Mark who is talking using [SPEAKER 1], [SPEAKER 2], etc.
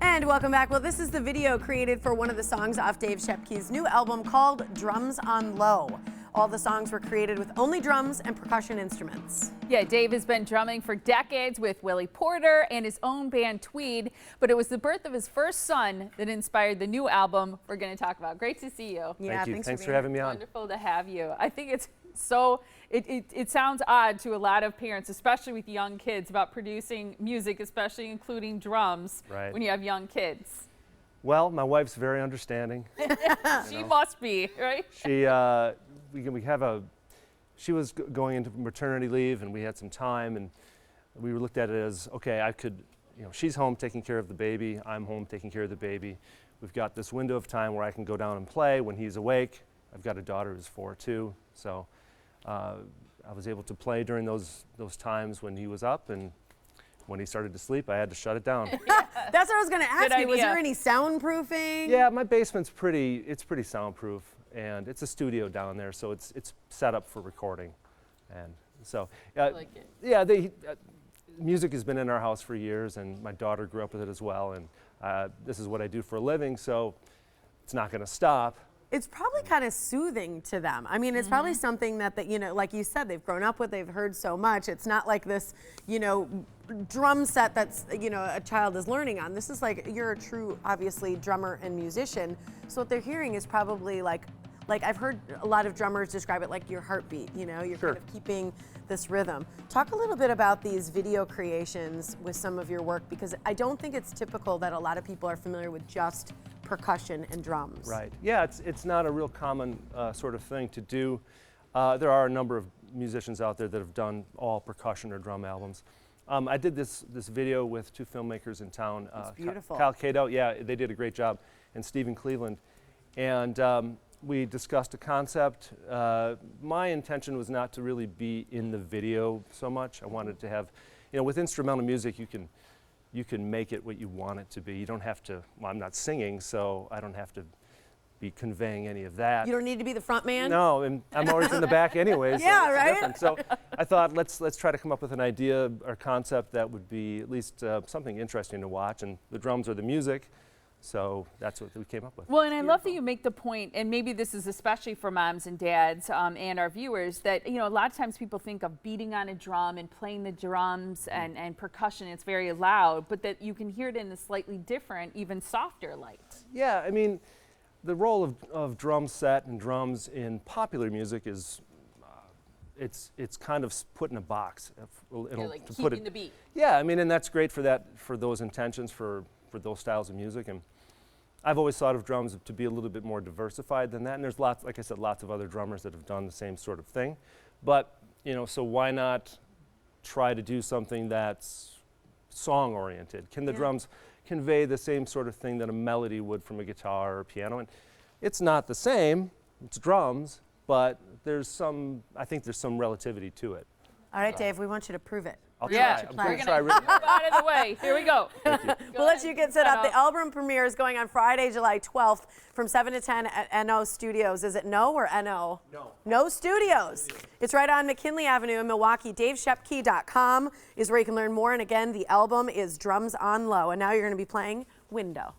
[SPEAKER 1] And welcome back. Well, this is the video created for one of the songs off Dave Schoepke's new album called Drums on Low. All the songs were created with only drums and percussion instruments.
[SPEAKER 2] Yeah, Dave has been drumming for decades with Willie Porter and his own band Tweed, but it was the birth of his first son that inspired the new album we're going to talk about. Great to see you.
[SPEAKER 1] Yeah,
[SPEAKER 3] Thank you. Thanks
[SPEAKER 1] for
[SPEAKER 3] for having me on.
[SPEAKER 2] Wonderful to have you. I think it's so, it sounds odd to a lot of parents, especially with young kids, about producing music, especially including drums,
[SPEAKER 3] Right.
[SPEAKER 2] when you have young kids.
[SPEAKER 3] Well, my wife's very understanding.
[SPEAKER 2] She must be, right?
[SPEAKER 3] She was going into maternity leave, and we had some time, and we looked at it as, okay, she's home taking care of the baby, I'm home taking care of the baby. We've got this window of time where I can go down and play when he's awake. I've got a daughter who's 4 too, so I was able to play during those times when he was up, and when he started to sleep, I had to shut it down.
[SPEAKER 1] That's what I was going to ask
[SPEAKER 2] Good
[SPEAKER 1] you. Was
[SPEAKER 2] idea.
[SPEAKER 1] there any soundproofing?
[SPEAKER 3] Yeah, my basement's pretty soundproof, and it's a studio down there, so it's set up for recording, and so
[SPEAKER 2] I like it.
[SPEAKER 3] yeah, music has been in our house for years, and my daughter grew up with it as well, and this is what I do for a living, so it's not going to stop.
[SPEAKER 1] It's probably kind of soothing to them. I mean, it's probably something that, like you said, they've grown up with, they've heard so much. It's not like this, drum set that's, a child is learning on. This is like, you're a true, obviously, drummer and musician. So what they're hearing is probably like I've heard a lot of drummers describe it like your heartbeat, you're
[SPEAKER 3] Sure.
[SPEAKER 1] kind of keeping this rhythm. Talk a little bit about these video creations with some of your work, because I don't think it's typical that a lot of people are familiar with just percussion and drums.
[SPEAKER 3] Right. Yeah, it's not a real common sort of thing to do. There are a number of musicians out there that have done all percussion or drum albums. I did this video with 2 filmmakers in town.
[SPEAKER 1] It's beautiful.
[SPEAKER 3] Kyle Cato, yeah, they did a great job, and Stephen Cleveland. And we discussed a concept. My intention was not to really be in the video so much. I wanted to have, with instrumental music, you can make it what you want it to be. You don't have to, well, I'm not singing, so I don't have to be conveying any of that.
[SPEAKER 1] You don't need to be the front man?
[SPEAKER 3] No, and I'm always in the back anyway. So
[SPEAKER 1] Yeah,
[SPEAKER 3] it's
[SPEAKER 1] right?
[SPEAKER 3] different. So I thought, let's try to come up with an idea or concept that would be at least something interesting to watch, and the drums are the music. So that's what we came up with.
[SPEAKER 2] Well, and I love that you make the point, and maybe this is especially for moms and dads and our viewers, that a lot of times people think of beating on a drum and playing the drums and percussion. It's very loud, but that you can hear it in a slightly different, even softer light.
[SPEAKER 3] Yeah, I mean, the role of drum set and drums in popular music is it's kind of put in a box.
[SPEAKER 2] You're like keeping the beat.
[SPEAKER 3] Yeah, I mean, and that's great for those intentions, for those styles of music. And I've always thought of drums to be a little bit more diversified than that. And there's lots, like I said, lots of other drummers that have done the same sort of thing. But, so why not try to do something that's song oriented? Can the drums convey the same sort of thing that a melody would from a guitar or piano? And it's not the same, it's drums, but I think there's some relativity to it.
[SPEAKER 1] All right, Dave, we want you to prove it.
[SPEAKER 3] I'll
[SPEAKER 2] Yeah,
[SPEAKER 3] try. I'm
[SPEAKER 2] we're
[SPEAKER 3] going
[SPEAKER 2] gonna
[SPEAKER 3] to try really
[SPEAKER 2] move out of the way. Here we go.
[SPEAKER 1] We'll let you get set up. The album premiere is going on Friday, July 12th from 7 to 10 at NO Studios. Is it No or NO?
[SPEAKER 3] No.
[SPEAKER 1] No Studios. It's right on McKinley Avenue in Milwaukee. DaveSchoepke.com is where you can learn more. And again, the album is Drums on Low. And now you're going to be playing Window.